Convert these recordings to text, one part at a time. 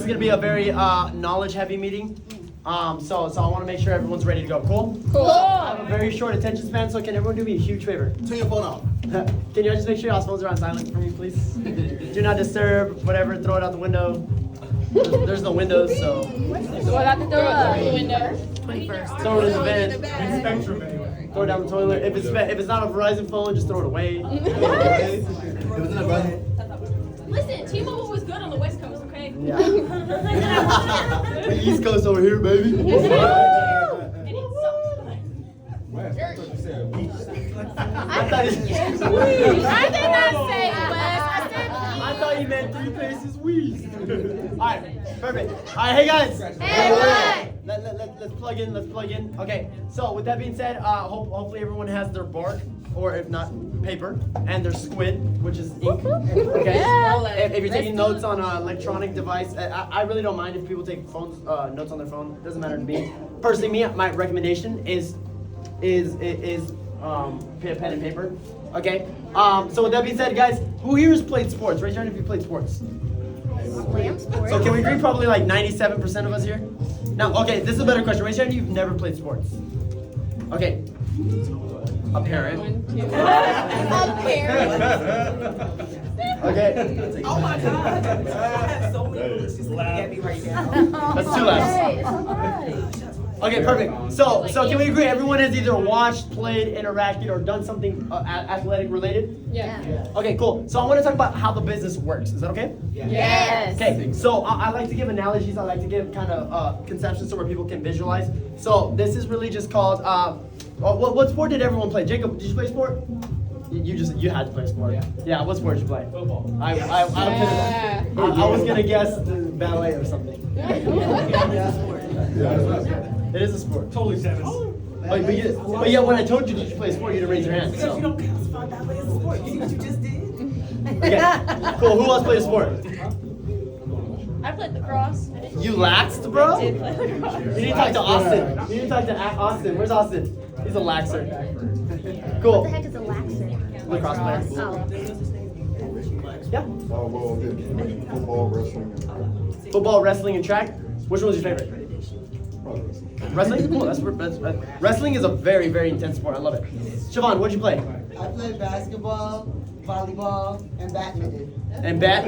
is gonna be a very knowledge-heavy meeting. So I want to make sure everyone's ready to go. Cool? Cool. I have a very short attention span, so can everyone do me a huge favor? Turn your phone off. Can you just make sure your phones are on silent for me, please? Do not disturb, whatever, throw it out the window. There's no windows, so. Throw it out the window. 21st. Throw it in the vent. Spectrum anyway. Throw it down the toilet. If it's not a Verizon phone, just throw it away. It was in a brother. Listen, T-Mobile was good on the West Coast, okay? Yeah. The East Coast over here, baby. And it sucks. I thought he, I did not say West. I said I thought he meant 3 places wheezed. Alright, perfect. Alright, hey guys. Hey, Let's plug in, Okay, so with that being said, hopefully everyone has their bark, or if not, paper, and their squid, which is ink. Okay? If you're taking notes on an electronic device, I really don't mind if people take notes on their phone. It doesn't matter to me. Personally, my recommendation is pen and paper. Okay? So with that being said, guys, who here has played sports? Raise your hand if you played sports. So can we agree probably like 97% of us here? Now, okay, this is a better question. Raise your hand if you've never played sports. Okay. A parent. Okay. Oh my God. I have so many books just looking at me right now. That's 2 laughs. Okay, perfect. So can we agree everyone has either watched, played, interacted, or done something athletic related? Yeah. Okay, cool. So I want to talk about how the business works. Is that okay? Yes. Okay, so I like to give analogies. I like to give kind of conceptions so where people can visualize. So this is really just called. What sport did everyone play? Jacob, did you play sport? You had to play sport. Yeah. What sport did you play? Football. I was gonna guess ballet or something. It is a sport. Totally tennis. But yeah, when I told you did you play sport, you didn't raise your hand. Because you So. don't classify ballet as a sport. You see what you just did? Okay, cool. Who else played a sport? I played lacrosse. You laxed, bro? I did play lacrosse. You need to talk to Austin. You need to talk to Austin. Where's Austin? He's a laxer. What Cool. the heck is a laxer? Lacrosse player. Oh. Yeah. Well, football, wrestling, and Football, wrestling, and track. Which one was your favorite? Wrestling? Cool. That's wrestling is a very, very intense sport. I love it. Siobhan, what'd you play? I played basketball, volleyball, and badminton. And bat?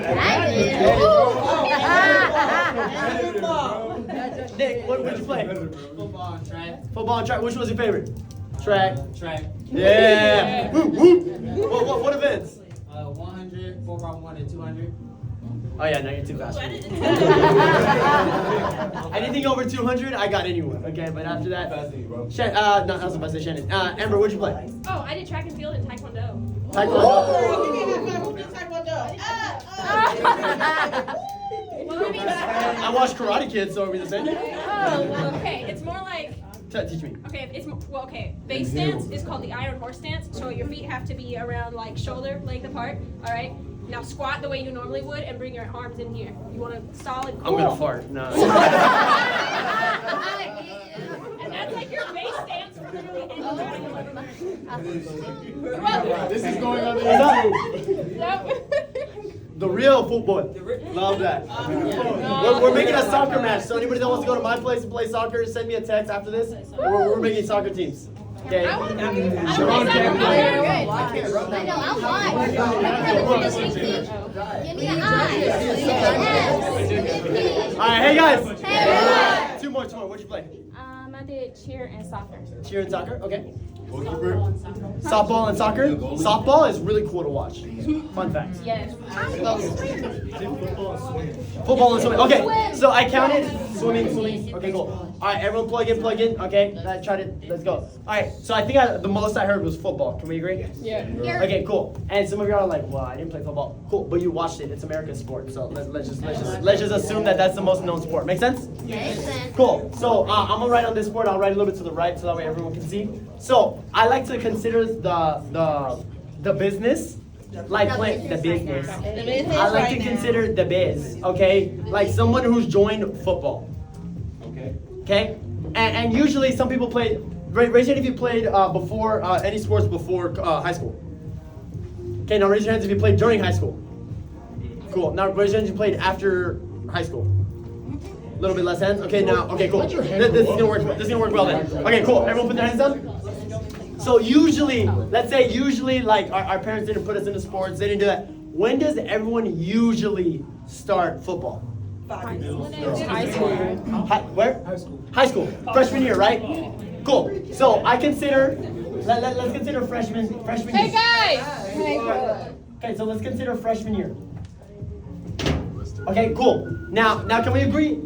Nick, what'd you play? Football and track. Football and track. Which one was your favorite? Track. Track. Yeah. Woo, woo. What events? 100, 4x1, and 200. Oh yeah, no, you're too fast. Anything over 200, I got anyone. Okay, but after that, no, I was about to say Shannon. Amber, what'd you play? Oh, I did track and field and taekwondo. Well, I mean, I watched Karate Kid, so are we the same? oh, well, okay. It's more like, Teach me. okay, base stance is called the iron horse stance. So your feet have to be around like shoulder length apart. All right. Now squat the way you normally would and bring your arms in here. You want a solid core. I'm gonna fart. No. And that's like your base stance for literally This is going on the any. The real football. Love that. We're making a soccer match. So anybody that wants to go to my place and play soccer, send me a text after this. We're making soccer teams. Okay. Siobhan can't play. I know, I'll watch. Give me an eye. All right, hey guys. Hey, Two more. What'd you play? I did cheer and soccer. Cheer and soccer. Okay. Softball and soccer. Softball is really cool to watch. Fun fact. Yes. Football and swimming. Okay, so I counted swimming. Okay, cool. All right, everyone plug in. Okay, let's go. All right, so I think the most I heard was football. Can we agree? Yeah. Okay, cool. And some of y'all are like, well, I didn't play football. Cool, but you watched it. It's America's sport. So let's just assume that that's the most known sport. Make sense? Cool. So I'm gonna write on this board. I'll write a little bit to the right so that way everyone can see. So I like to consider the business like playing the business. I like to consider the biz. Okay, like someone who's joined football. Okay, and usually some people play. Raise your hand if you played before any sports before high school. Okay, now raise your hands if you played during high school. Cool. Now raise your hands if you played after high school. A little bit less hands. Okay, now. Okay, cool. This is gonna work. This is gonna work well then. Okay, cool. Everyone, put their hands down. So usually, let's say like our parents didn't put us into sports. They didn't do that. When does everyone usually start football? High school. Where? High school. Freshman year, right? Cool. So I consider. Let's consider freshman Hey year. guys! Okay, so let's consider freshman year. Okay, cool. Now can we agree?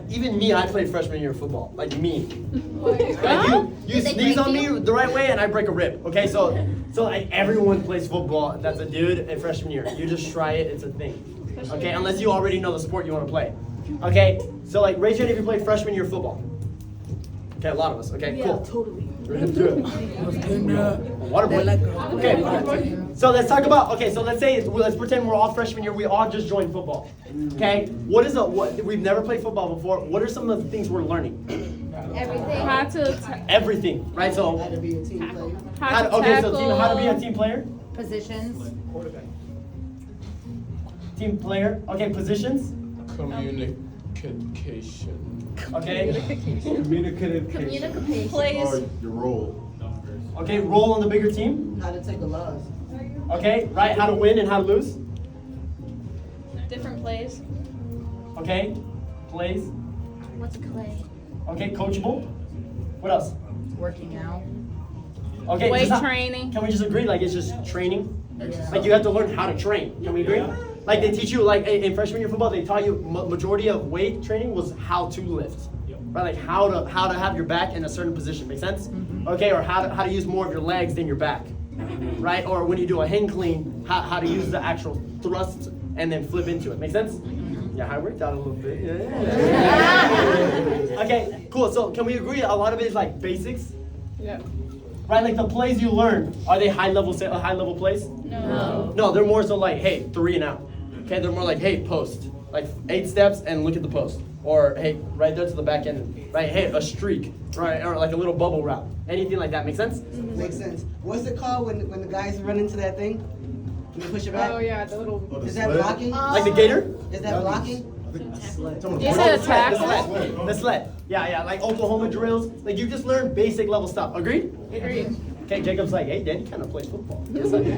Even me, I played freshman year football. Like me. Like you sneeze on me the right way and I break a rib. Okay, so like everyone plays football. That's a dude in freshman year. You just try it. It's a thing. Okay, unless you already know the sport you want to play. Okay, so like raise your hand if you played freshman year football. Okay, a lot of us. Okay, cool. Totally. Water boy. Okay. So let's talk about. Okay, so let's pretend we're all freshmen year. We all just joined football. Okay. What we've never played football before. What are some of the things we're learning? Everything. How to Everything, right? So How to be a team player. how to okay, so tackle. how to be a team player? Positions. Team player. Okay, positions. Communication. Okay. Communication. Plays. Or your role. Okay, role on the bigger team. How to take a loss. Okay, right? How to win and how to lose. Different plays. Okay, plays. What's clay? Okay, coachable. What else? Working out. Okay, Weight just training. Can we just agree? Like it's just training. Yeah. Like you have to learn how to train. Can we agree? Like they teach you, like in freshman year football, they taught you majority of weight training was how to lift, right? Like how to have your back in a certain position. Make sense? Okay, or how to use more of your legs than your back, right? Or when you do a hang clean, how to use the actual thrust and then flip into it. Make sense? Yeah, I worked out a little bit. Yeah. Okay, cool. So can we agree? A lot of it is like basics. Yep. Right, like the plays you learn, are they high level plays? No. No, they're more so like, hey, 3 and out. Okay, they're more like, hey, post. Like 8 steps and look at the post. Or hey, right there to the back end. Right, hey, a streak. Right, or like a little bubble route. Anything like that, make sense? Makes sense. What's it called when the guys run into that thing? Can you push it back? Oh yeah, the little. Is that blocking? Like the gator? Is that blocking? Is it a The tackle? sled. Yeah, like Oklahoma drills. Like you just learn basic level stuff. Agreed? Agreed. Okay, Jacob's like, hey, Danny kind of plays football. Yes, I do.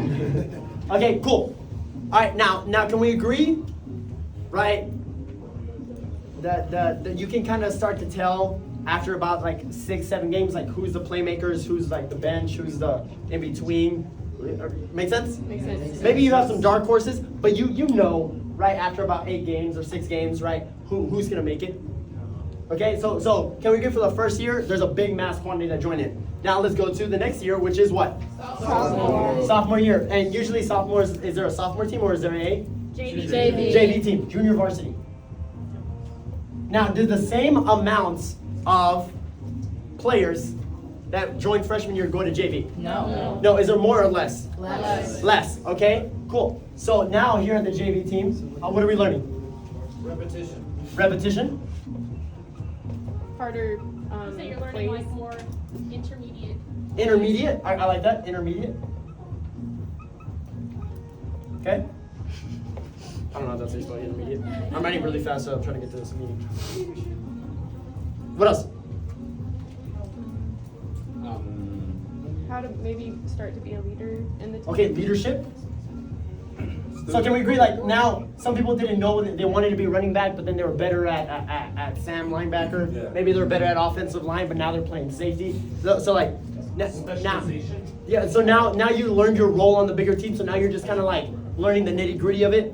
Okay, cool. All right, now can we agree, right, that you can kind of start to tell after about like 6-7 games, like who's the playmakers, who's like the bench, who's the in between. Make sense? Makes sense. Maybe you have some dark horses, but you know, right, after about 8 games or 6 games, right, who's gonna make it. Okay, so can we agree for the first year, there's a big mass quantity that join in. Now let's go to the next year, which is what? Sophomore year. And usually sophomores, is there a sophomore team or is there a JV team, junior varsity? Now, do the same amounts of players that joined freshman year go to JV? No. No, is there more or less? Less. Less, okay, cool. So now here at the JV team, what are we learning? Repetition? Harder So you're learning plays. like more intermediate. Intermediate, I like that, intermediate. Okay? I don't know if that's how you spell intermediate. I'm writing really fast, so I'm trying to get to this meeting. What else? How to maybe start to be a leader in the team. Okay, leadership. So can we agree, like now, some people didn't know that they wanted to be running back, but then they were better at Sam linebacker. Yeah. Maybe they were better at offensive line, but now they're playing safety. So like, now, yeah, so now you learned your role on the bigger team, so now you're just kind of like learning the nitty gritty of it.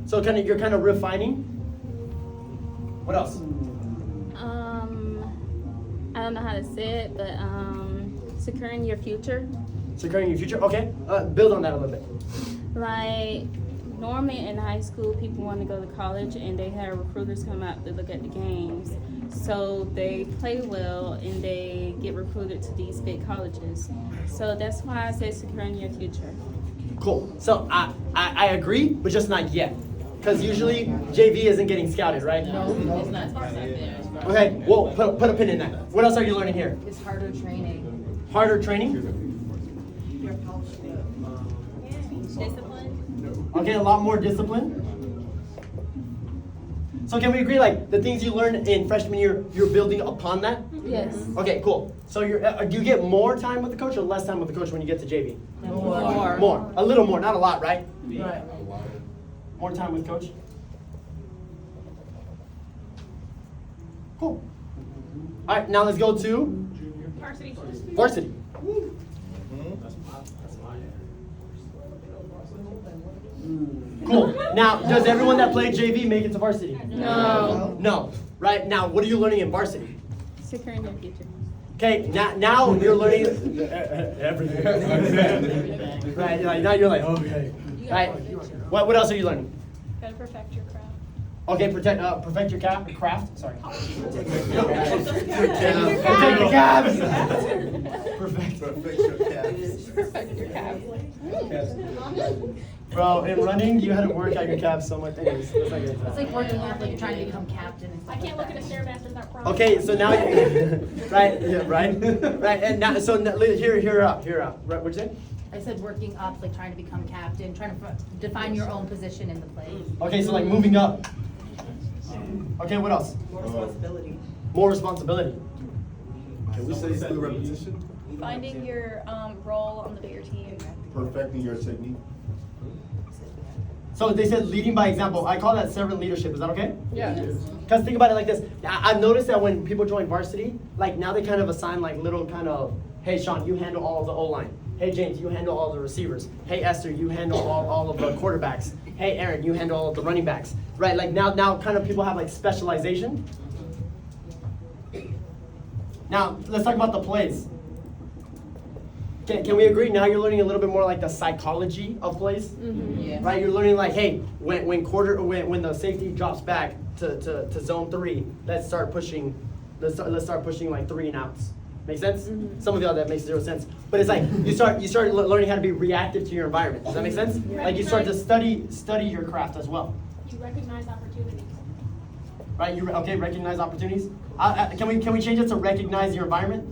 So you're kind of refining. What else? I don't know how to say it, but securing your future. Securing your future, okay. Build on that a little bit. Like normally in high school, people want to go to college, and they have recruiters come out to look at the games. So they play well, and they get recruited to these big colleges. So that's why I say securing your future. Cool. So I agree, but just not yet. Because usually JV isn't getting scouted, right? No, it's not. Okay, well, put a pin in that. What else are you learning here? It's harder training. Harder training? Discipline. Okay, a lot more discipline. So can we agree, like, the things you learn in freshman year, you're building upon that? Yes. Okay, cool. So do you get more time with the coach or less time with the coach when you get to JV? More. More. A little more, not a lot, right? Right. More time with coach? Cool. All right, now let's go to Varsity. varsity. Cool. Now, does everyone that played JV make it to varsity? No. No. Right, now, what are you learning in varsity? Secure in their future. Okay, now you're learning everything. Right, now you're like, okay. Right. What else are you learning? Gotta perfect your craft. Okay, perfect your craft. Sorry. Protect your calves. Perfect. Perfect your calves. Bro, in running, you had to work out your calves so much. Anyways, let's not get into It's that. like working out, like trying to become captain and I stuff can't like look at a that. Stairmaster without crying. Okay, so now, right, yeah, right, right, and now, so here out. Right, what'd you say? I said working up, like trying to become captain, trying to define your own position in the play. Okay, so like moving up. Okay, what else? More responsibility. More responsibility. Can we say skill repetition? Finding your role on the bigger team. Perfecting your technique. So they said leading by example. I call that servant leadership. Is that okay? Yeah. Because think about it like this. I've noticed that when people join varsity, like now they kind of assign like little kind of, hey Sean, you handle all of the O-line. Hey James, you handle all the receivers. Hey Esther, you handle all of the quarterbacks. Hey Aaron, you handle all of the running backs. Right, like now kind of people have like specialization. Now, let's talk about the plays. Can we agree now you're learning a little bit more like the psychology of plays? Yeah. Right, you're learning like, hey, when the safety drops back to zone 3, let's start pushing like 3 and outs. Make sense? Some of y'all that makes 0 sense. But it's like you start learning how to be reactive to your environment. Does that make sense? Like you start to study your craft as well. You recognize opportunities. Right? You okay? Recognize opportunities. Can we change it to recognize your environment?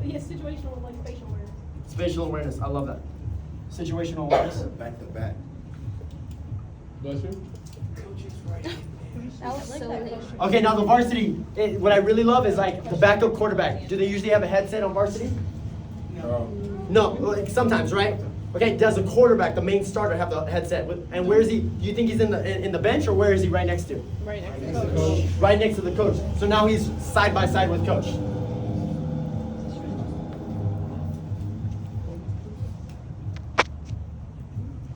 Situational and like spatial awareness. Spatial awareness. I love that. Situational awareness. Back to back. That was so late. Okay, now the varsity. What I really love is like the backup quarterback. Do they usually have a headset on varsity? No, like sometimes, right? Okay, does the quarterback, the main starter, have the headset? And where is he? Do you think he's in the bench or where is he right next to? Right next to the coach. Right next to the coach. So now he's side by side with coach.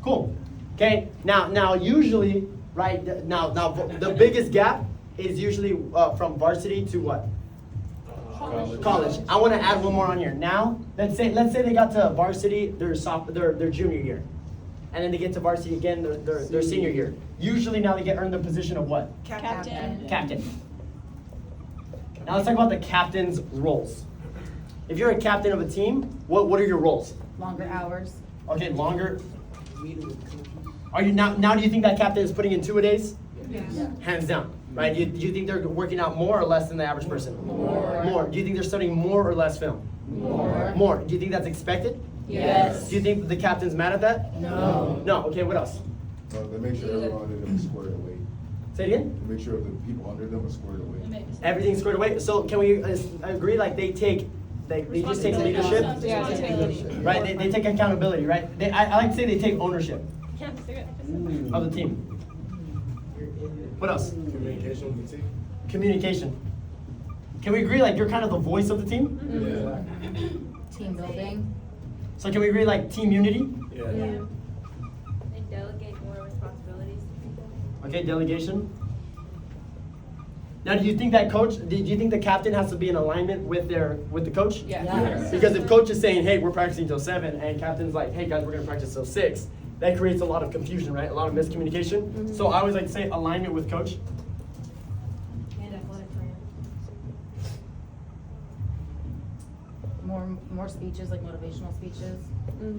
Cool. Okay. Now usually, right now the biggest gap is usually from varsity to what? College. I want to add one more on here. Now, let's say they got to varsity their junior year, and then they get to varsity again their senior year. Usually now they earn the position of what? Captain. Captain. Now let's talk about the captain's roles. If you're a captain of a team, what are your roles? Longer hours. Okay, longer. Are you now? Do you think that captain is putting in 2-a-days? Yeah. Hands down, right? Do you think they're working out more or less than the average person? More. More. Do you think they're studying more or less film? More. More. Do you think that's expected? Yes. Do you think the captain's mad at that? No. No. Okay. What else? They make sure everyone under them is squared away. Say it again. They make sure the people under them are squared away. Everything's squared away. So can we agree? Like they just take leadership, Yeah, take leadership. right? They take accountability, right? I like to say they take ownership Yeah, let's do it. of the team. What else? Communication with the team. Communication. Can we agree like you're kind of the voice of the team? Team building. So can we agree like team unity? They delegate more responsibilities to people. Okay, delegation. Now, do you think the captain has to be in alignment with the coach? Yeah. Yes. Because if coach is saying, hey, we're practicing till 7, and captain's like, hey guys, we're gonna practice till 6, that creates a lot of confusion, right? A lot of miscommunication. So I always like to say alignment with coach. And athletic trainer. More speeches, like motivational speeches.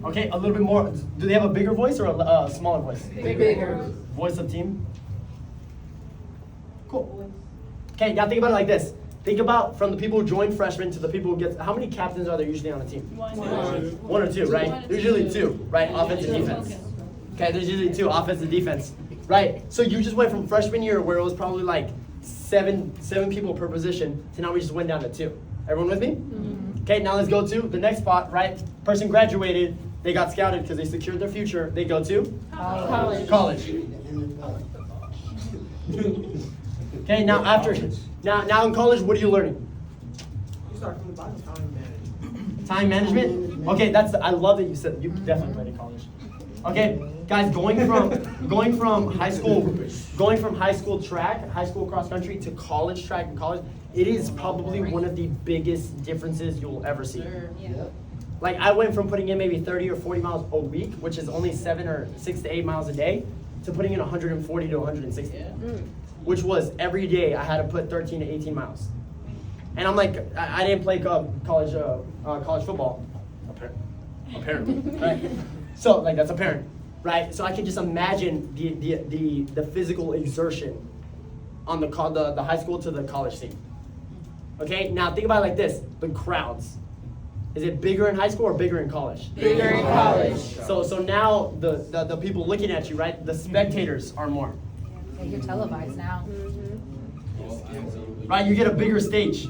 Okay, a little bit more. Do they have a bigger voice or a smaller voice? Bigger. Voice of team. Cool. Okay, now think about it like this. Think about from the people who join freshmen to the people who get. How many captains are there usually on a team? One or two, right? There's usually 2, right? Offense and defense. Okay, there's usually 2, offense and defense. right? So you just went from freshman year where it was probably like seven people per position to now we just went down to 2. Everyone with me? Okay, now let's go to the next spot, right? Person graduated, they got scouted because they secured their future. They go to college. Okay, now now in college, what are you learning? You start from the bottom, time management. Time management? Okay, I love that you said you definitely played in college. Okay, guys, going from high school track, high school cross country to college track and college, it is probably one of the biggest differences you'll ever see. Like I went from putting in maybe 30 or 40 miles a week, which is only 6 to 8 miles a day, to putting in 140 to 160, which was every day I had to put 13 to 18 miles. And I'm like, I didn't play college football, apparently, right? So like that's apparent, right? So I can just imagine the physical exertion on the high school to the college scene. Okay, now think about it like this: the crowds. Is it bigger in high school or bigger in college? Bigger in college. So now the people looking at you, right? The spectators are more. Yeah, you're televised now. Right, you get a bigger stage.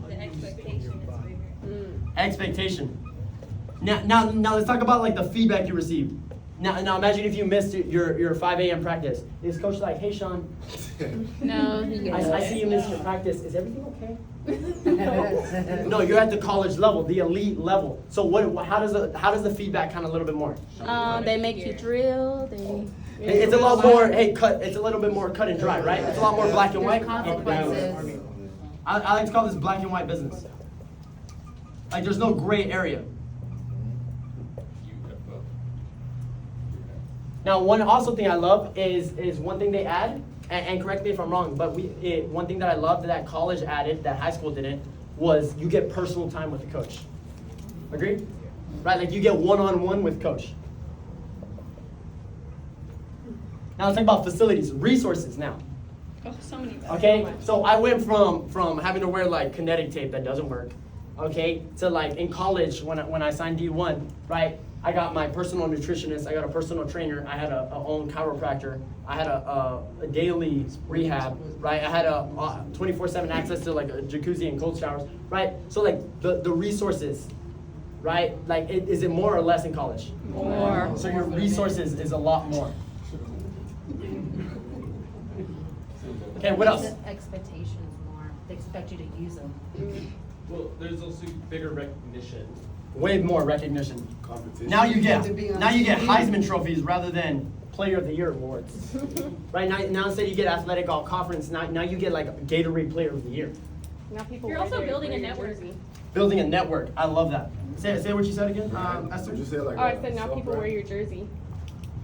The expectation is bigger. Expectation. Now let's talk about like the feedback you receive. Now imagine if you missed your 5 a.m. practice. Is coach like, hey Sean, No, I see you missed your practice. Is everything okay? No, you're at the college level, the elite level. So how does the feedback kind of a little bit more? they make you drill. It's a lot more. It's a little bit more cut and dry, right? It's a lot more black and white. Consequences. I like to call this black and white business. Like there's no gray area. Now, one also thing I love is one thing they add, and correct me if I'm wrong, but one thing that I loved that college added that high school didn't was you get personal time with the coach. Agree? Right, like you get one-on-one with coach. Now let's talk about facilities, resources now. Oh, so many. Okay, so I went from having to wear like kinetic tape that doesn't work, okay, to like in college when I signed D1, right? I got my personal nutritionist, I got a personal trainer, I had a own chiropractor, I had a daily rehab, right? I had a 24/7 access to like a jacuzzi and cold showers, right? So like the resources, right? Like is it more or less in college? More. So your resources is a lot more. Okay, what else? The expectations more. They expect you to use them. Well, there's also bigger recognition. Way more recognition. Competition. Now you get To be on TV. Heisman trophies rather than Player of the Year awards. Right now instead you get athletic all conference. Now you get like Gatorade Player of the Year. Now people You're wear also their- building wear a your network. jersey. Building a network. I love that. Say what you said again, Esther. Just say it like Oh, I that. said now people wear your jersey.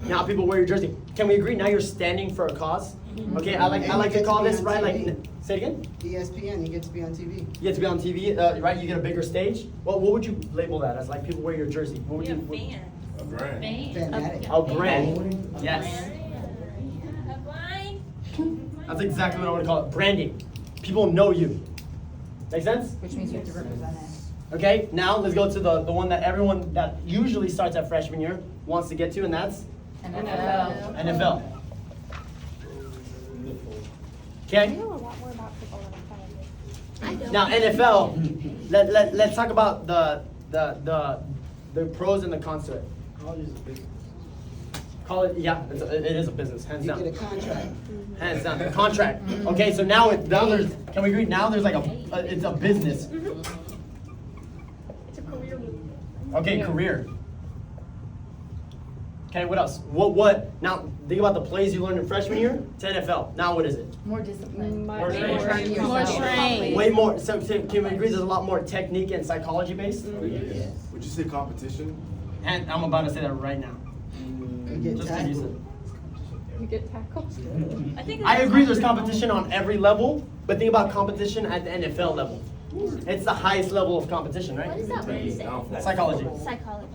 Now people wear your jersey. Can we agree? Now you're standing for a cause. Okay, I like to call this right. Like, say it again. ESPN, you get to be on TV. You get to be on TV, right? You get a bigger stage. What would you label that as? Like people wear your jersey. What would We you? have fans. A brand. Fanatic. A brand. Yes. A blind. That's exactly what I want to call it. Branding. People know you. Make sense? Which means you have to represent it. Okay, now let's go to the one that everyone that usually starts at freshman year wants to get to, and that's NFL. NFL. I Okay, know a lot more about football than I thought I did. now NFL, let's talk about the pros and the cons to it. College is a business. College, yeah, it is a business, hands You down. get a contract. Hands down, the contract. Okay, so now there's, can we agree, now there's like it's a business. It's a career move. Okay, career. Okay, what else? What? Now, think about the plays you learned in freshman year to NFL. Now, what is it? More discipline. More More trained. More trained. Way more. So, can we agree there's a lot more technique and psychology based? Would you say competition? And I'm about to say that right now. You get Just 'cause you tackled. You get tackled. I think I agree there's competition on every level, but think about competition at the NFL level. It's the highest level of competition, right? What does that word say? Psychology. Psychology.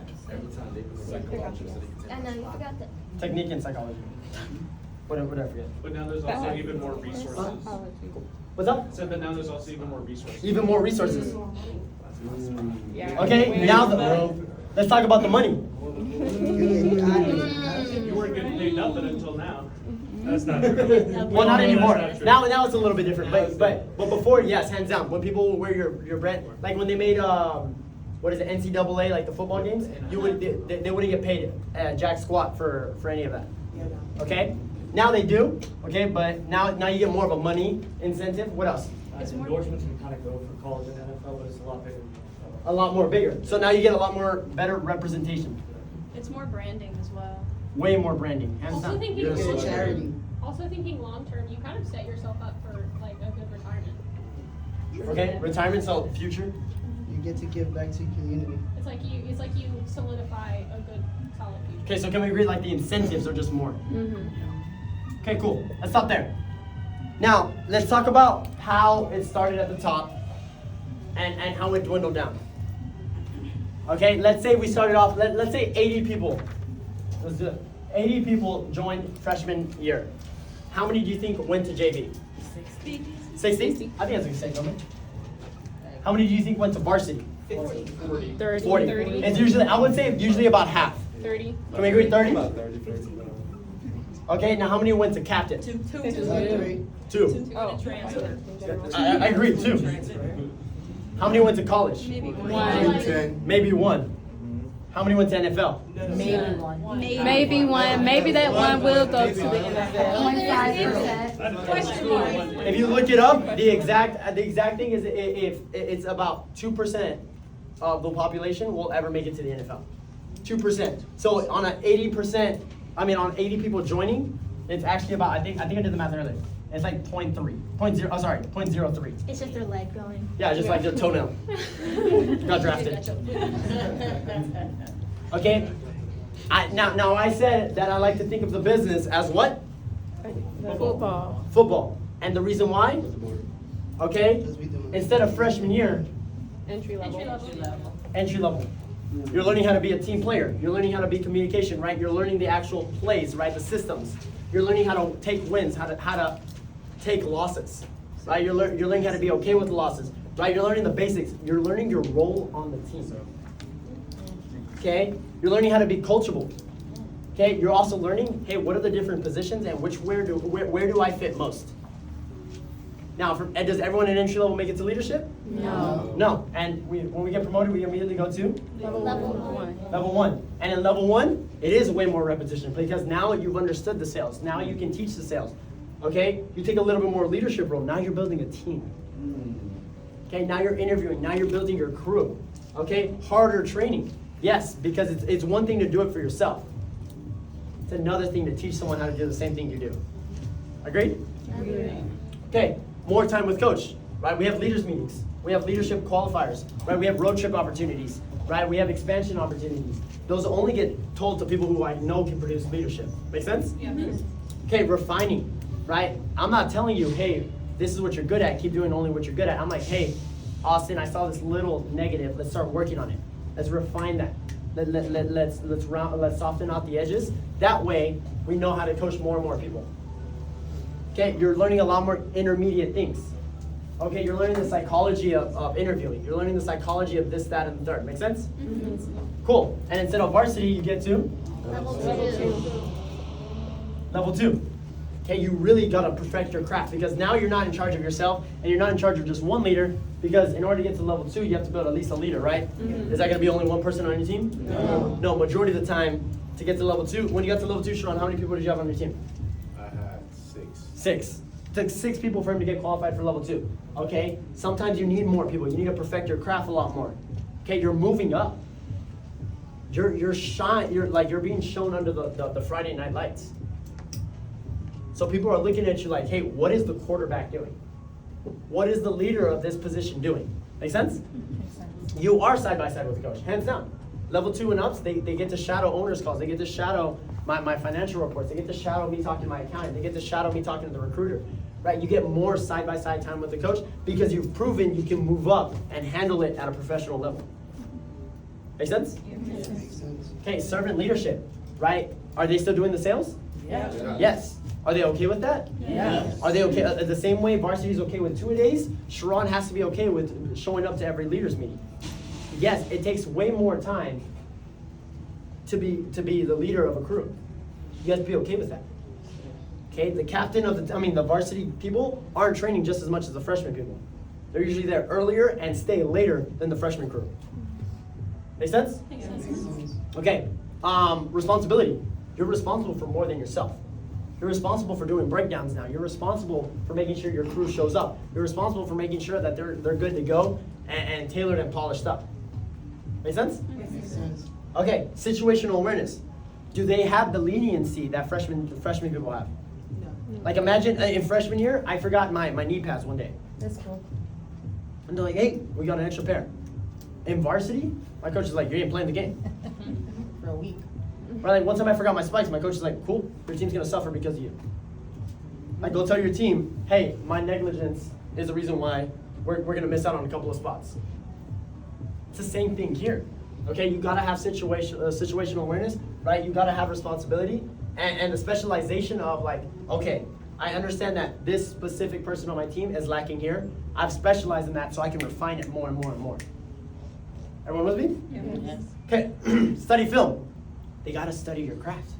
I know, you forgot that. Technique and psychology. What did I forget? But now there's also even more resources. What's up? Said that now there's also even more resources. Even more resources. Yeah. Okay, Way now more. let's talk about the money. You get You weren't getting paid nothing until now. That's not true. Well, not anymore. That's not Now it's a little bit different. But before, yes, hands down. When people wear your brand, like when they made what is it, NCAA, like the football games, they wouldn't get paid jack squat for any of that. Okay. Now they do. Okay, but now you get more of a money incentive. What else? Endorsements can kind of go for college and NFL, but it's a lot bigger. A lot more bigger. So now you get a lot more better representation. It's more branding as well. Way more branding. Hands Also down. thinking It's a long charity. term. Also thinking long term, you kind of set yourself up for like a good retirement. Okay, retirement, so future. You get to give back to your community. It's like you solidify a good solid future. Okay, so can we agree like the incentives are just more? Mm-hmm. Okay, cool. Let's stop there. Now, let's talk about how it started at the top and how it dwindled down. Okay, let's say we started off, let's say 80 people. Let's do it. 80 people joined freshman year. How many do you think went to JV? 60? I think that's what you said, Gomez. How many do you think went to varsity? 30. 40. It's usually, I would say usually about half. 30. Can we agree 30? About 30, 40. Okay, now how many went to captain? Three. Two. Oh. I agree, two. How many went to college? One. 10. Maybe one. How many went to NFL? Maybe one. Maybe one. Maybe that one will go to the NFL. 25%. Question mark. If you look it up, the exact thing is if it's about 2% of the population will ever make it to the NFL. 2%. So on an 80%, on 80 people joining, it's actually about, I think I did the math earlier. It's like 0.03. It's just their leg going. Yeah, just like their toenail. Got drafted. Okay. Now I said that I like to think of the business as what? Football. Football. And the reason why? Okay. Because we doing. Instead of freshman year, Entry level. entry level. You're learning how to be a team player. You're learning how to be communication, right? You're learning the actual plays, right? The systems. You're learning how to take wins, how to take losses, right? You're learning how to be okay with the losses, right? You're learning the basics. You're learning your role on the team. Okay? You're learning how to be coachable. Okay? You're also learning, hey, what are the different positions and where do I fit most? Now, does everyone in entry level make it to leadership? No. No. And when we get promoted, we immediately go to Level one. level 1. And in level 1, it is way more repetition because now you've understood the sales. Now you can teach the sales. Okay? You take a little bit more leadership role. Now you're building a team. Okay? Now you're interviewing. Now you're building your crew. Okay? Harder training. Yes, because it's one thing to do it for yourself. It's another thing to teach someone how to do the same thing you do. Agreed? Okay. More time with coach. Right? We have leaders meetings. We have leadership qualifiers. Right? We have road trip opportunities. Right? We have expansion opportunities. Those only get told to people who I know can produce leadership. Make sense? Yeah. Okay, refining, right? I'm not telling you, hey, this is what you're good at, keep doing only what you're good at. I'm like, hey, Austin, I saw this little negative, let's start working on it. Let's refine that. Let's soften out the edges. That way, we know how to coach more and more people. Okay, you're learning a lot more intermediate things. Okay, you're learning the psychology of interviewing. You're learning the psychology of this, that, and the third. Make sense? Cool. And instead of varsity, you get to Level 2. level 2. Okay, you really gotta perfect your craft because now you're not in charge of yourself and you're not in charge of just one leader because in order to get to level 2, you have to build at least a leader, right? Is that gonna be only one person on your team? No, majority of the time to get to level 2, when you got to level 2, Sharon, how many people did you have on your team? I had 6. 6. Took 6 people for him to get qualified for level 2. Okay? Sometimes you need more people. You need to perfect your craft a lot more. Okay, you're moving up. You're being shown under the Friday night lights. So people are looking at you like, hey, what is the quarterback doing? What is the leader of this position doing? Make sense? You are side by side with the coach, hands down. Level 2 and ups, they get to shadow owners calls. They get to shadow my financial reports. They get to shadow me talking to my accountant. They get to shadow me talking to the recruiter. Right? You get more side by side time with the coach because you've proven you can move up and handle it at a professional level. Make sense? Makes sense. Okay, servant leadership, right? Are they still doing the sales? Yeah. Yes. Are they okay with that? Yes. Are they okay? The same way varsity is okay with 2-a-days, Sharon has to be okay with showing up to every leaders meeting. Yes, it takes way more time to be the leader of a crew. You have to be okay with that. Okay, the captain of the varsity people aren't training just as much as the freshman people. They're usually there earlier and stay later than the freshman crew. Make sense? Makes sense. Okay, responsibility. You're responsible for more than yourself. You're responsible for doing breakdowns now. You're responsible for making sure your crew shows up. You're responsible for making sure that they're good to go and tailored and polished up. Make sense? Makes sense. Okay, situational awareness. Do they have the leniency that freshman people have? No. Like imagine in freshman year, I forgot my knee pads one day. That's cool. And they're like, hey, we got an extra pair. In varsity, my coach is like, you ain't playing the game. For a week. Or like one time I forgot my spikes, my coach is like, cool, your team's gonna suffer because of you. Like go tell your team, hey, my negligence is the reason why we're gonna miss out on a couple of spots. It's the same thing here. Okay, you gotta have situational awareness, right? You gotta have responsibility and the specialization of like, okay, I understand that this specific person on my team is lacking here. I've specialized in that so I can refine it more and more and more. Everyone with me? Yes. Okay, study film. They gotta study your craft.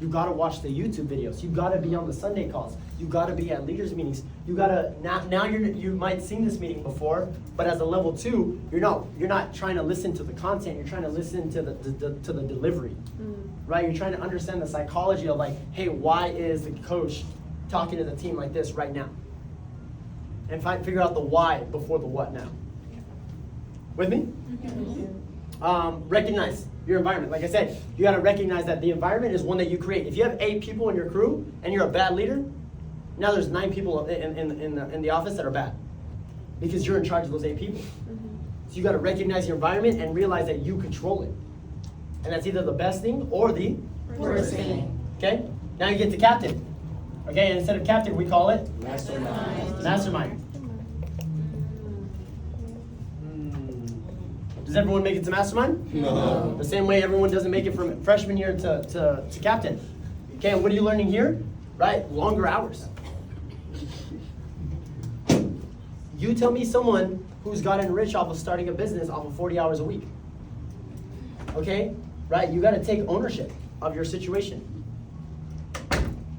You gotta watch the YouTube videos. You gotta be on the Sunday calls. You gotta be at leaders meetings. You gotta now you might have seen this meeting before, but as a level 2, you're not trying to listen to the content. You're trying to listen to the delivery, right? You're trying to understand the psychology of like, hey, why is the coach talking to the team like this right now? And figure out the why before the what now. With me? Recognize your environment. Like I said, you gotta recognize that the environment is one that you create. If you have 8 people in your crew and you're a bad leader, now there's 9 people in the office that are bad because you're in charge of those 8 people. So you gotta recognize your environment and realize that you control it. And that's either the best thing or the Worst thing. Okay? Now you get to captain. Okay, and instead of captain, we call it Mastermind. mastermind. Does everyone make it to mastermind? No. The same way everyone doesn't make it from freshman year to captain. Okay, and what are you learning here? Right? Longer hours. You tell me someone who's gotten rich off of starting a business off of 40 hours a week. Okay? Right? You gotta take ownership of your situation.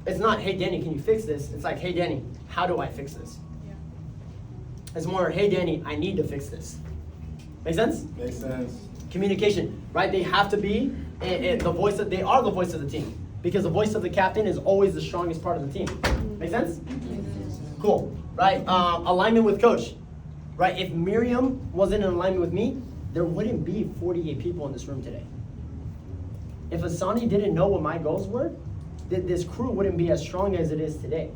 It's not, hey Danny, can you fix this? It's like, hey Danny, how do I fix this? It's more, hey Danny, I need to fix this. Make sense? Makes sense. Communication, right? They have to be they are the voice of the team because the voice of the captain is always the strongest part of the team. Make sense? Cool, right? Alignment with coach, right? If Miriam wasn't in alignment with me, there wouldn't be 48 people in this room today. If Asani didn't know what my goals were, this crew wouldn't be as strong as it is today.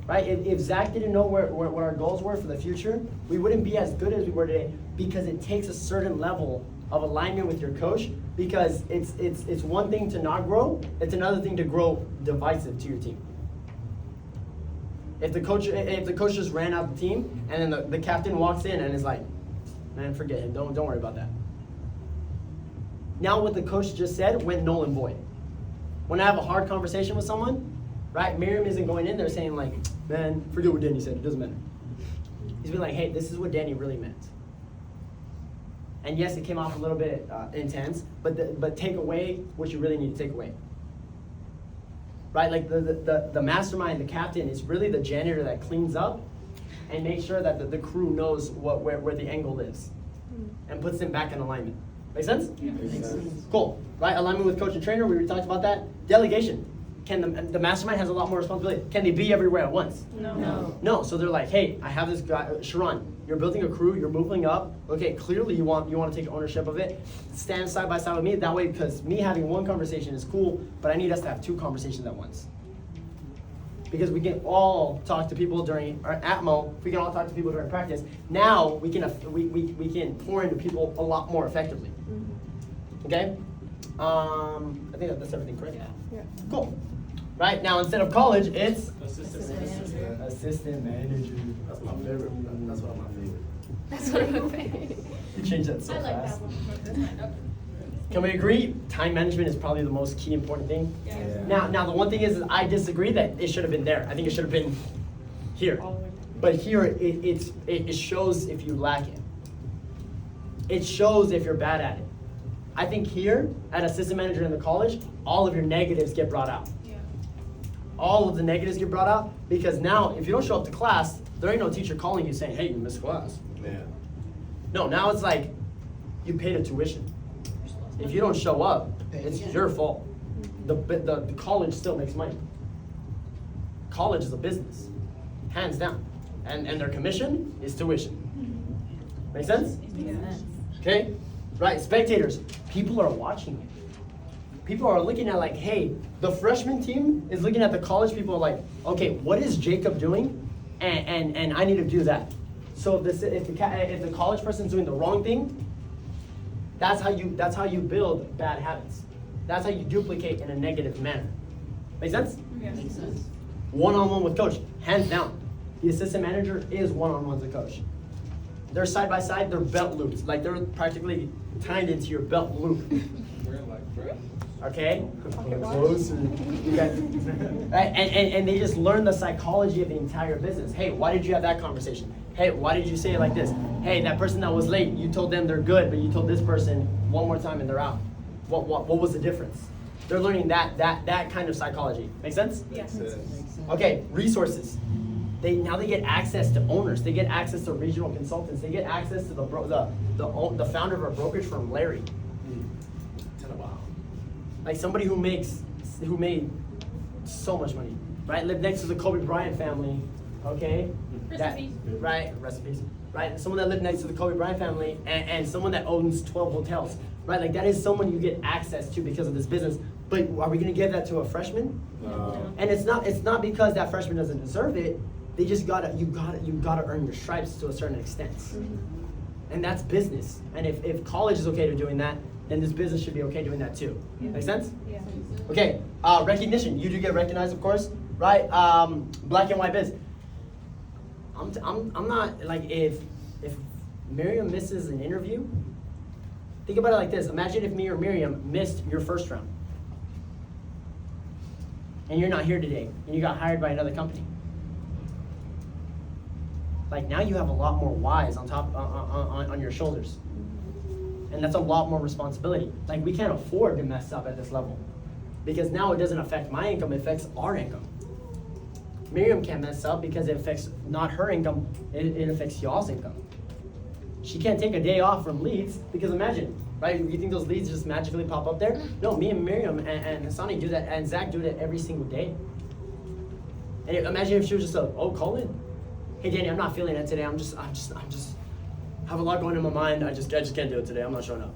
Right? If Zach didn't know what our goals were for the future, we wouldn't be as good as we were today because it takes a certain level of alignment with your coach because it's one thing to not grow, it's another thing to grow divisive to your team. If the coach just ran out the team and then the captain walks in and is like, man, forget him, don't worry about that. Now what the coach just said went null and void. When I have a hard conversation with someone, right, Miriam isn't going in there saying like, man, forget what Danny said, it doesn't matter. He's been like, hey, this is what Danny really meant. And yes, it came off a little bit intense, but take away what you really need to take away. Right, like the mastermind, the captain is really the janitor that cleans up and makes sure that the crew knows where the angle is and puts them back in alignment. Make sense? Yeah. Makes sense. Cool, right? Alignment with coach and trainer, we already talked about that. Delegation. Can the mastermind has a lot more responsibility. Can they be everywhere at once? No, so they're like, hey, I have this guy, Sharon, you're building a crew, you're moving up. Okay, clearly you want to take ownership of it. Stand side by side with me, that way, because me having one conversation is cool, but I need us to have 2 conversations at once. Because we can all talk to people during our ATMO, we can all talk to people during practice. Now we can pour into people a lot more effectively. Okay? I think that's everything, correct? Yeah. Cool. Right, now instead of college, it's Assistant. assistant manager. That's my favorite. That's one of my favorite. That's what I'm saying. You changed that so I like fast. that one. Can we agree? Time management is probably the most key important thing. Yeah. Now the one thing is I disagree that it should have been there. I think it should have been here. But here it shows if you lack it. It shows if you're bad at it. I think here at assistant manager in the college, all of your negatives get brought out. all of the negatives get brought out, because now if you don't show up to class, there ain't no teacher calling you saying, hey, you missed class. Yeah. No, now it's like, you paid a tuition. If you don't show up, it's your fault. The college still makes money. College is a business, hands down. And their commission is tuition. Make sense? Okay? Right, spectators, people are watching you. People are looking at like, hey, the freshman team is looking at the college people like, okay, what is Jacob doing? And I need to do that. So if the college person's doing the wrong thing, that's how you build bad habits. That's how you duplicate in a negative manner. Make sense? Yeah. Makes sense. One-on-one with coach, hands down. The assistant manager is one-on-one with the coach. They're side by side, they're belt loops. Like they're practically tied into your belt loop. Okay? Closer. You guys, right? And they just learn the psychology of the entire business. Hey, why did you have that conversation? Hey, why did you say it like this? Hey, that person that was late, you told them they're good, but you told this person one more time and they're out. What was the difference? They're learning that kind of psychology. Make sense? Yes. Okay, resources. Now they get access to owners. They get access to regional consultants. They get access to the founder of a brokerage firm, Larry. Like somebody who made so much money, right? Lived next to the Kobe Bryant family, okay? Recipes. Right, recipes. Right, someone that lived next to the Kobe Bryant family and someone that owns 12 hotels, right? Like that is someone you get access to because of this business. But are we gonna give that to a freshman? No. And it's not because that freshman doesn't deserve it. They just you gotta earn your stripes to a certain extent. And that's business. And if college is okay to doing that, then this business should be okay doing that too. Yeah. Make sense? Yeah. Okay, recognition. You do get recognized, of course, right? Black and white biz. I'm not, like, if Miriam misses an interview, think about it like this. Imagine if me or Miriam missed your first round. And you're not here today, and you got hired by another company. Like, now you have a lot more whys on top, on your shoulders. And that's a lot more responsibility. Like, we can't afford to mess up at this level. Because now it doesn't affect my income, it affects our income. Miriam can't mess up because it affects not her income, it affects y'all's income. She can't take a day off from leads because imagine, right? You think those leads just magically pop up there? No, me and Miriam and Hassani do that, and Zach do that every single day. And imagine if she was just call in. Hey Danny, I'm not feeling it today. I'm just have a lot going in my mind. I just can't do it today. I'm not showing up.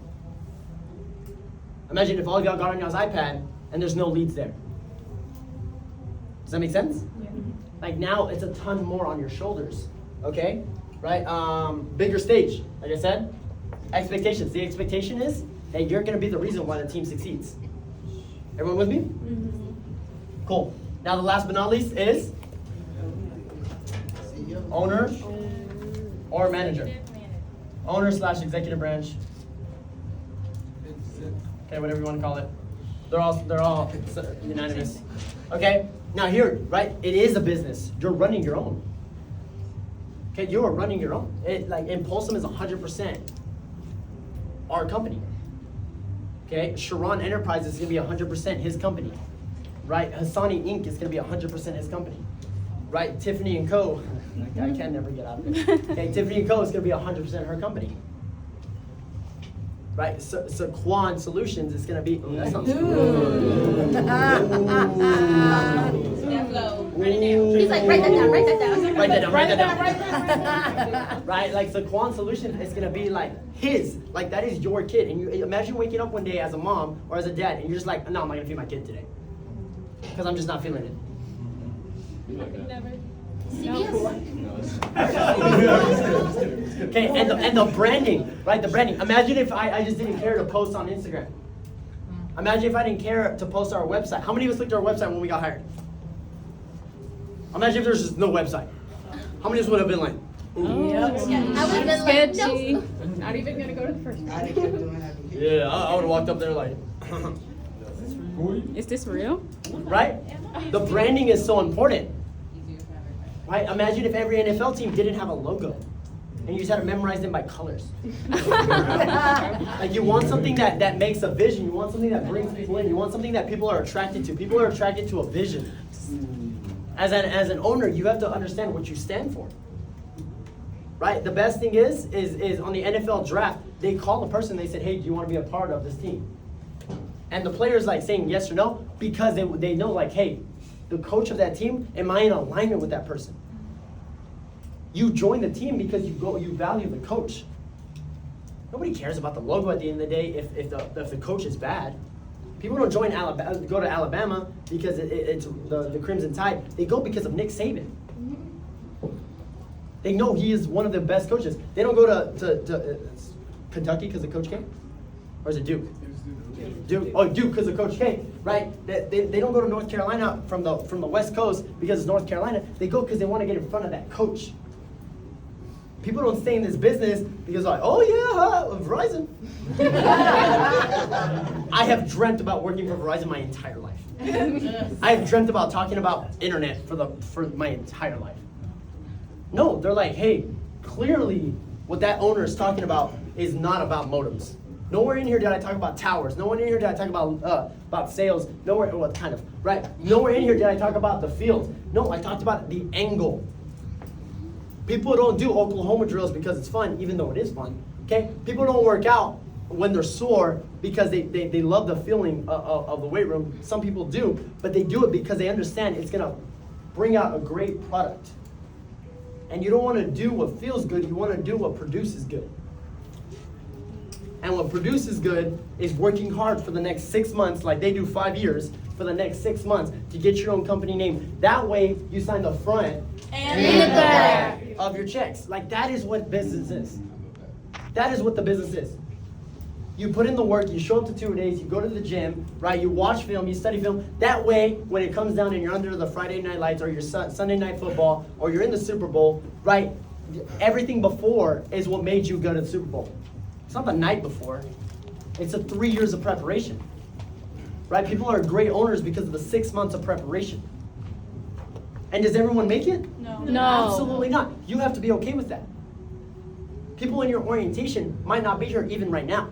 Imagine if all of y'all got on y'all's iPad and there's no leads there. Does that make sense? Yeah. Like now it's a ton more on your shoulders. Okay? Right? Bigger stage, like I said. Expectations. The expectation is that you're gonna be the reason why the team succeeds. Everyone with me? Mm-hmm. Cool. Now the last but not least is owner or manager. Owner / executive branch. Okay, whatever you want to call it. They're all unanimous. Okay, now here, right? It is a business. You're running your own. Okay, you are running your own. Impulsum is 100% our company. Okay, Sharon Enterprises is gonna be 100% his company. Right, Hassani Inc. is gonna be 100% his company. Right, Tiffany and Co. I can never get out of it. Okay, Tiffany and Co. is gonna be 100% her company. Right, Saquon Solutions is gonna be. That sounds good. He's like, write that down, write that down. Write that down. Right, like Saquon Solutions is gonna be like his, like that is your kid. And you imagine waking up one day as a mom or as a dad, and you're just like, no, I'm not gonna feed my kid today, because I'm just not feeling it. Never. Okay, and the branding, right? The branding. Imagine if I just didn't care to post on Instagram. Imagine if I didn't care to post our website. How many of us looked at our website when we got hired? Imagine if there's just no website. How many of us would have been like, ooh. I would have been like, Sketchy. no. Not even gonna go to the first one. I kept doing that. Yeah, I would have walked up there like, Is this real? right? The branding is so important. Right? Imagine if every NFL team didn't have a logo and you just had to memorize them by colors. Like you want something that makes a vision. You want something that brings people in. You want something that people are attracted to. People are attracted to a vision. As an owner, you have to understand what you stand for. Right? The best thing is on the NFL draft, they call the person, they said, hey, do you want to be a part of this team? And the player's like saying yes or no because they know like, hey, the coach of that team, am I in alignment with that person? You join the team because you value the coach. Nobody cares about the logo at the end of the day if the coach is bad. People don't join Alabama, go to Alabama because it's the Crimson Tide. They go because of Nick Saban. They know he is one of the best coaches. They don't go to Kentucky because of Coach K? Or is it Duke? Duke. Oh, Duke because of Coach K, right? They don't go to North Carolina from the West Coast because it's North Carolina. They go because they want to get in front of that coach. People don't stay in this business because like, oh yeah, Verizon. I have dreamt about working for Verizon my entire life. I have dreamt about talking about internet for my entire life. No, they're like, hey, clearly what that owner is talking about is not about modems. Nowhere in here did I talk about towers. Nowhere in here did I talk about sales. Nowhere, well, kind of, right? Nowhere in here did I talk about the field. No, I talked about the angle. People don't do Oklahoma drills because it's fun, even though it is fun, okay? People don't work out when they're sore because they love the feeling of the weight room. Some people do, but they do it because they understand it's gonna bring out a great product. And you don't wanna do what feels good, you wanna do what produces good. And what produces good is working hard for the next 6 months, like they do 5 years, for the next 6 months to get your own company name. That way, you sign the front And the back of your checks. Like that is what business is. That is what the business is. You put in the work, you show up to 2 days, you go to the gym, right? You watch film, you study film. That way, when it comes down and you're under the Friday night lights or your Sunday night football or you're in the Super Bowl, right? Everything before is what made you go to the Super Bowl. It's not the night before. It's the 3 years of preparation. Right? People are great owners because of the 6 months of preparation. And does everyone make it? No. Absolutely not. You have to be okay with that. People in your orientation might not be here even right now.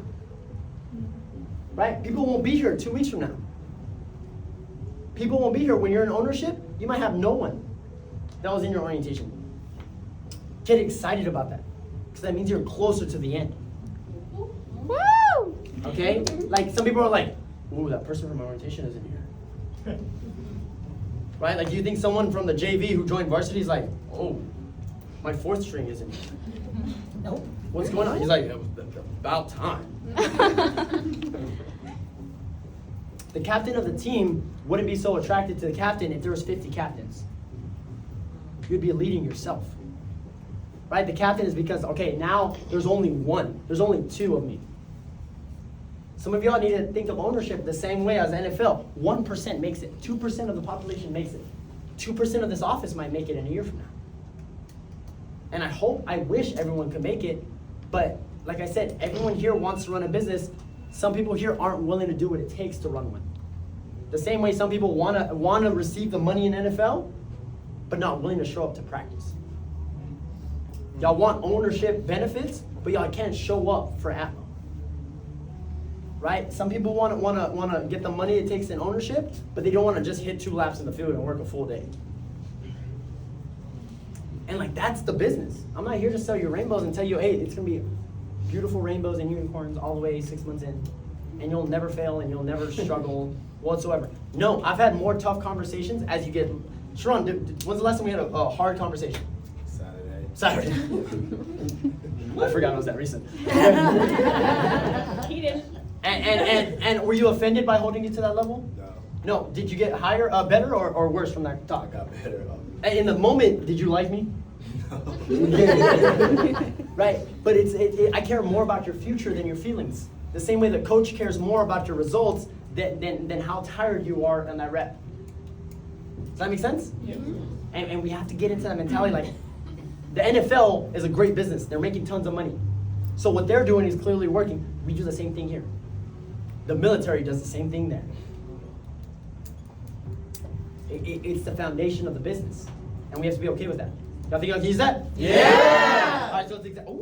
Right? People won't be here 2 weeks from now. People won't be here when you're in ownership. You might have no one that was in your orientation. Get excited about that because that means you're closer to the end. Woo! Okay? Like some people are like, ooh, that person from my orientation isn't here. Right? Like, do you think someone from the JV who joined varsity is like, oh, my fourth string isn't here? Nope. What's going on? He's like, about time. The captain of the team wouldn't be so attracted to the captain if there was 50 captains. You'd be leading yourself. Right? The captain is because, okay, now there's only one. There's only two of me. Some of y'all need to think of ownership the same way as NFL. 1% makes it. 2% of the population makes it. 2% of this office might make it in a year from now. And I wish everyone could make it, but like I said, everyone here wants to run a business. Some people here aren't willing to do what it takes to run one. The same way some people want to receive the money in NFL, but not willing to show up to practice. Y'all want ownership benefits, but y'all can't show up for Atmo. Right? Some people want to get the money it takes in ownership, but they don't want to just hit 2 laps in the field and work a full day. And like that's the business. I'm not here to sell you rainbows and tell you, hey, it's gonna be beautiful rainbows and unicorns all the way 6 months in, and you'll never fail and you'll never struggle whatsoever. No, I've had more tough conversations as you get. Sharon, when's the last time we had a hard conversation? Saturday. I forgot it was that recent. He didn't. And were you offended by holding you to that level? No. No. Did you get higher, better, or worse from that talk? I got better. In the moment, did you like me? No. Right, but I care more about your future than your feelings. The same way the coach cares more about your results than how tired you are in that rep. Does that make sense? Yeah. And we have to get into that mentality. Like, the NFL is a great business. They're making tons of money. So what they're doing is clearly working. We do the same thing here. The military does the same thing there. It's the foundation of the business. And we have to be okay with that. Y'all think y'all can use that? Yeah! All right, so let's take that. Ooh.